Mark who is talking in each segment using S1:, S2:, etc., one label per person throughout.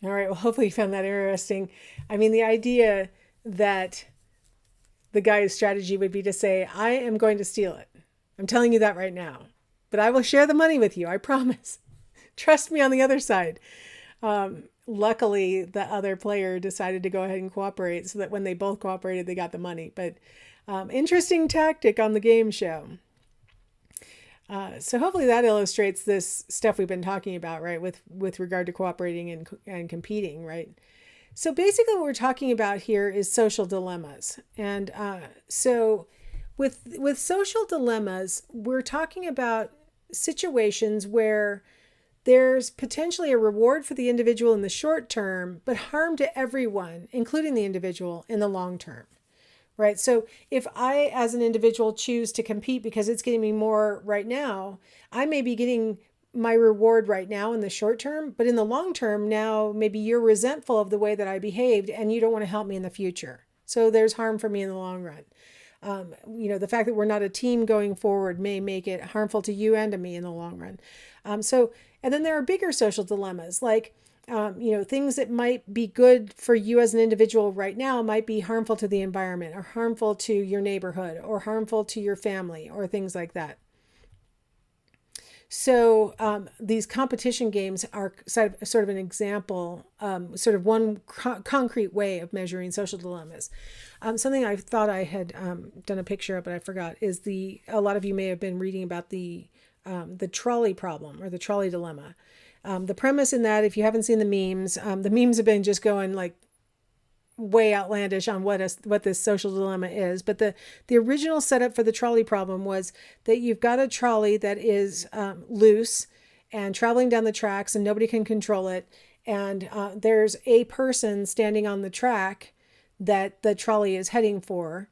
S1: All right. Well, hopefully you found that interesting. I mean, the idea that the guy's strategy would be to say, I am going to steal it. I'm telling you that right now. But I will share the money with you. I promise. Trust me on the other side. Luckily, the other player decided to go ahead and cooperate so that when they both cooperated, they got the money. But interesting tactic on the game show. So hopefully that illustrates this stuff we've been talking about, right? With regard to cooperating and competing, right? So basically, what we're talking about here is social dilemmas, and so with social dilemmas, we're talking about situations where there's potentially a reward for the individual in the short term, but harm to everyone, including the individual, in the long term. Right. So if I, as an individual, choose to compete because it's getting me more right now, I may be getting my reward right now in the short term, but in the long term, now maybe you're resentful of the way that I behaved and you don't want to help me in the future. So there's harm for me in the long run. The fact that we're not a team going forward may make it harmful to you and to me in the long run. And then there are bigger social dilemmas like, things that might be good for you as an individual right now might be harmful to the environment or harmful to your neighborhood or harmful to your family or things like that. So these competition games are sort of an example, sort of one concrete way of measuring social dilemmas. Something I thought I had done a picture of, but I forgot, is a lot of you may have been reading about the trolley problem or the trolley dilemma. The premise in that, if you haven't seen the memes have been just going like way outlandish on what this social dilemma is. But the original setup for the trolley problem was that you've got a trolley that is loose and traveling down the tracks and nobody can control it. And there's a person standing on the track that the trolley is heading for.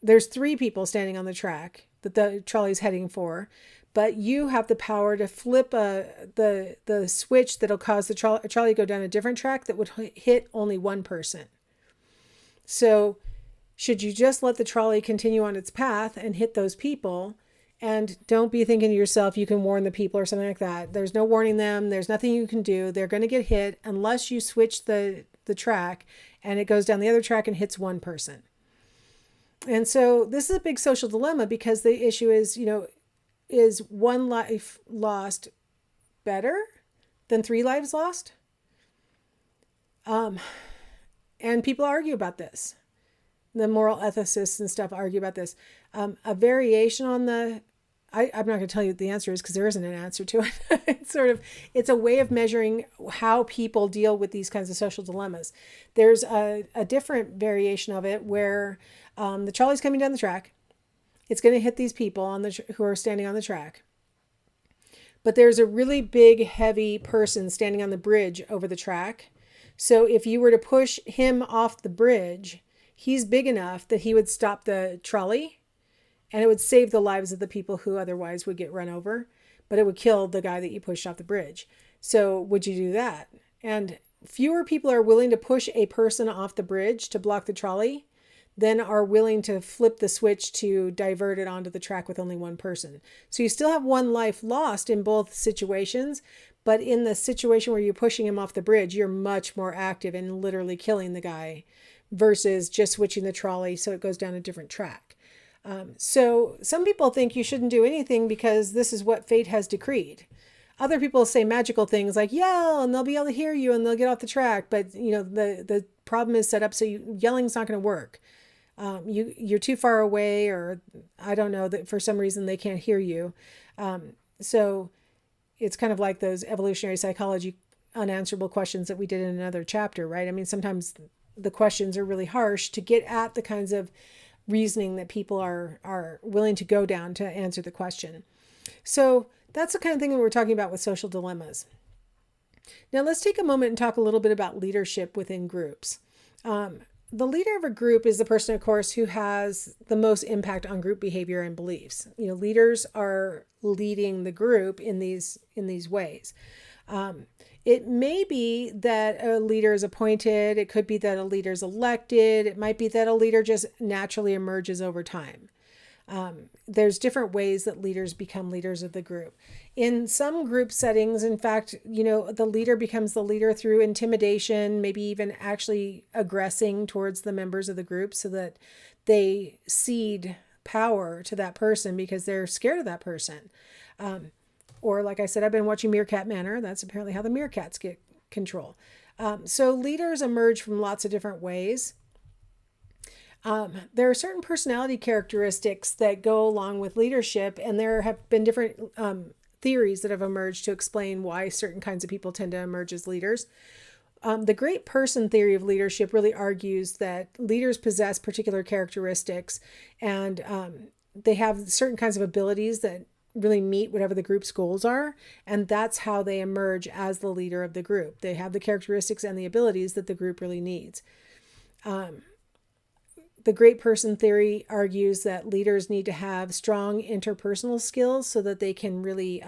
S1: There's three people standing on the track that the trolley is heading for. But you have the power to flip the switch that'll cause the trolley to go down a different track that would hit only one person. So should you just let the trolley continue on its path and hit those people? And don't be thinking to yourself, you can warn the people or something like that. There's no warning them. There's nothing you can do. They're going to get hit unless you switch the track and it goes down the other track and hits one person. And so this is a big social dilemma because the issue is, is one life lost better than 3 lives lost? And people argue about this. The moral ethicists and stuff argue about this. A variation on I'm not going to tell you what the answer is because there isn't an answer to it. It's a way of measuring how people deal with these kinds of social dilemmas. There's a different variation of it where the trolley's coming down the track. It's going to hit these people who are standing on the track. But there's a really big, heavy person standing on the bridge over the track. So if you were to push him off the bridge, he's big enough that he would stop the trolley and it would save the lives of the people who otherwise would get run over, but it would kill the guy that you pushed off the bridge. So would you do that? And fewer people are willing to push a person off the bridge to block the trolley than are willing to flip the switch to divert it onto the track with only one person. So you still have one life lost in both situations, but in the situation where you're pushing him off the bridge, you're much more active in literally killing the guy versus just switching the trolley so it goes down a different track. So some people think you shouldn't do anything because this is what fate has decreed. Other people say magical things like yell and they'll be able to hear you and they'll get off the track. But the problem is set up so yelling's not going to work. You're too far away, or I don't know, that for some reason they can't hear you. So it's kind of like those evolutionary psychology unanswerable questions that we did in another chapter, right? I mean, sometimes the questions are really harsh to get at the kinds of reasoning that people are willing to go down to answer the question. So that's the kind of thing that we're talking about with social dilemmas. Now let's take a moment and talk a little bit about leadership within groups. The leader of a group is the person, of course, who has the most impact on group behavior and beliefs. Leaders are leading the group in these ways. It may be that a leader is appointed. It could be that a leader is elected. It might be that a leader just naturally emerges over time. There's different ways that leaders become leaders of the group. In some group settings, in fact, the leader becomes the leader through intimidation, maybe even actually aggressing towards the members of the group so that they cede power to that person because they're scared of that person. Or like I said, I've been watching Meerkat Manor. That's apparently how the meerkats get control. So leaders emerge from lots of different ways. There are certain personality characteristics that go along with leadership, and there have been different theories that have emerged to explain why certain kinds of people tend to emerge as leaders. The great person theory of leadership really argues that leaders possess particular characteristics, and they have certain kinds of abilities that really meet whatever the group's goals are, and that's how they emerge as the leader of the group. They have the characteristics and the abilities that the group really needs. The great person theory argues that leaders need to have strong interpersonal skills so that they can really,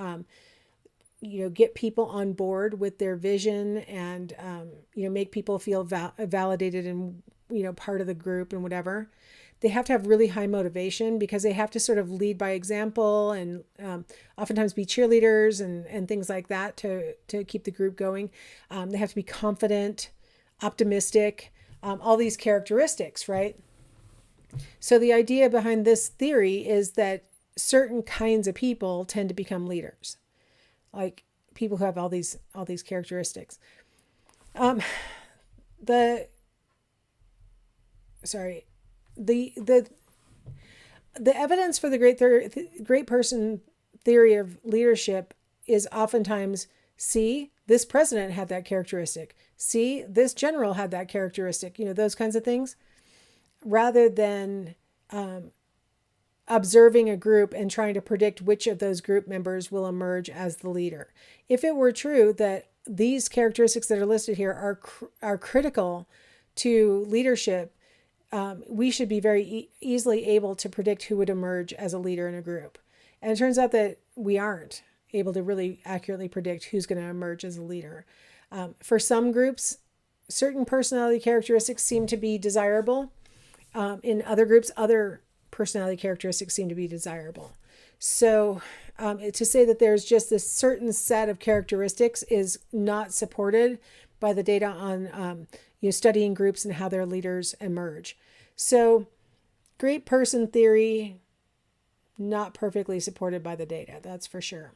S1: get people on board with their vision and, make people feel validated and, part of the group and whatever. They have to have really high motivation because they have to sort of lead by example and oftentimes be cheerleaders and things like that to keep the group going. They have to be confident, optimistic, all these characteristics, right? So the idea behind this theory is that certain kinds of people tend to become leaders, like people who have all these characteristics. The evidence for the great person theory of leadership is oftentimes, see, this president had that characteristic. See, this general had that characteristic. Those kinds of things. Rather than observing a group and trying to predict which of those group members will emerge as the leader. If it were true that these characteristics that are listed here are critical to leadership, we should be very easily able to predict who would emerge as a leader in a group. And it turns out that we aren't able to really accurately predict who's going to emerge as a leader. For some groups, certain personality characteristics seem to be desirable. In other groups, other personality characteristics seem to be desirable. So to say that there's just this certain set of characteristics is not supported by the data on studying groups and how their leaders emerge. So great person theory, not perfectly supported by the data, that's for sure.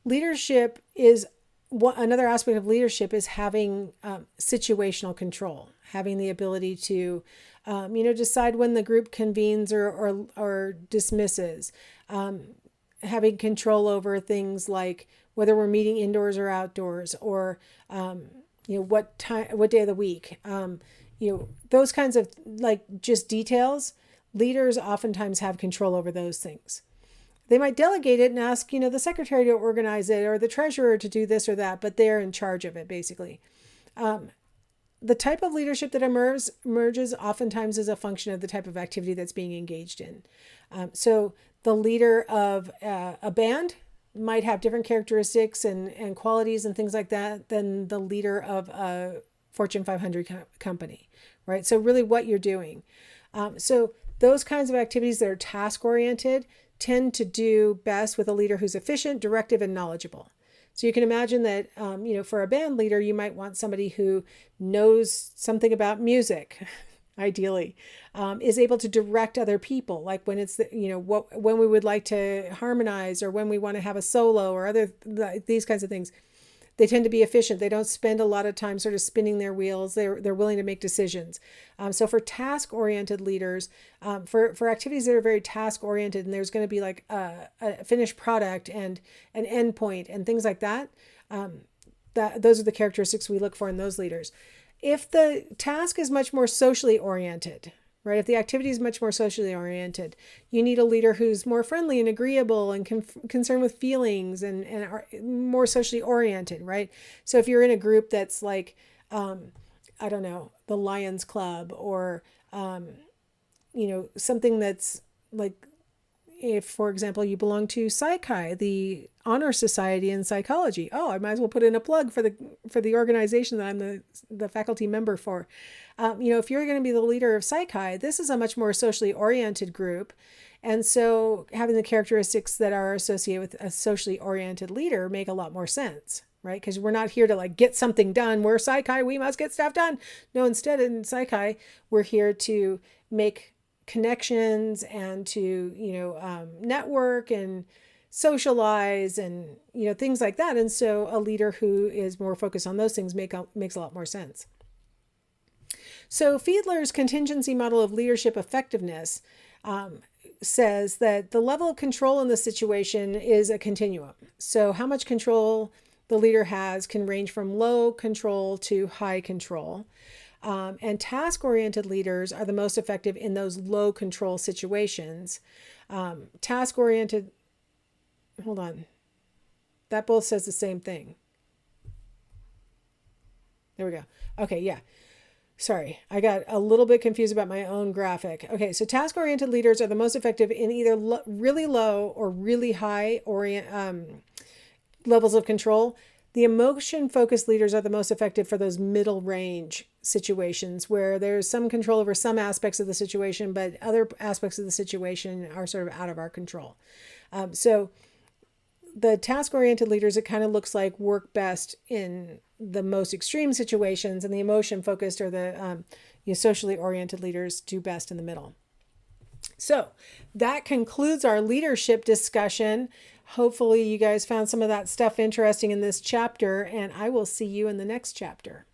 S1: Leadership is another aspect of leadership is having situational control, having the ability to, decide when the group convenes or dismisses, having control over things like whether we're meeting indoors or outdoors, or what day of the week, those kinds of just details. Leaders oftentimes have control over those things. They might delegate it and ask, the secretary to organize it or the treasurer to do this or that, but they're in charge of it, basically. The type of leadership that emerges oftentimes is a function of the type of activity that's being engaged in. So the leader of a band might have different characteristics and qualities and things like that than the leader of a Fortune 500 company, right? So really what you're doing. So those kinds of activities that are task-oriented tend to do best with a leader who's efficient, directive, and knowledgeable. So you can imagine that, for a band leader, you might want somebody who knows something about music, ideally, is able to direct other people, like when it's, when we would like to harmonize or when we want to have a solo or these kinds of things. They tend to be efficient. They don't spend a lot of time sort of spinning their wheels. They're willing to make decisions. So for task-oriented leaders, for activities that are very task-oriented, and there's going to be like a finished product and an endpoint and things like that, those are the characteristics we look for in those leaders. If the task is much more socially oriented, right? If the activity is much more socially oriented, you need a leader who's more friendly and agreeable and concerned with feelings and are more socially oriented, right? So if you're in a group that's like, I don't know, the Lions Club or, something that's like if, for example, you belong to Soc Psy, the honor society in psychology. Oh, I might as well put in a plug for the organization that I'm the faculty member for. If you're going to be the leader of Soc Psy, this is a much more socially oriented group. And so having the characteristics that are associated with a socially oriented leader make a lot more sense, right? Because we're not here to like get something done. We're Soc Psy, we must get stuff done. No, instead in Soc Psy, we're here to make connections and to, network and socialize and, things like that. And so a leader who is more focused on those things makes a lot more sense. So Fiedler's contingency model of leadership effectiveness says that the level of control in the situation is a continuum. So how much control the leader has can range from low control to high control. And task-oriented leaders are the most effective in those low control situations. Task-oriented, hold on, that both says the same thing. There we go. Okay, yeah. Sorry, I got a little bit confused about my own graphic. Okay, so task-oriented leaders are the most effective in either really low or really high levels of control. The emotion-focused leaders are the most effective for those middle range situations where there's some control over some aspects of the situation, but other aspects of the situation are sort of out of our control. So the task-oriented leaders, it kind of looks like work best in the most extreme situations, and the emotion-focused or the socially oriented leaders do best in the middle. So that concludes our leadership discussion. Hopefully you guys found some of that stuff interesting in this chapter, and I will see you in the next chapter.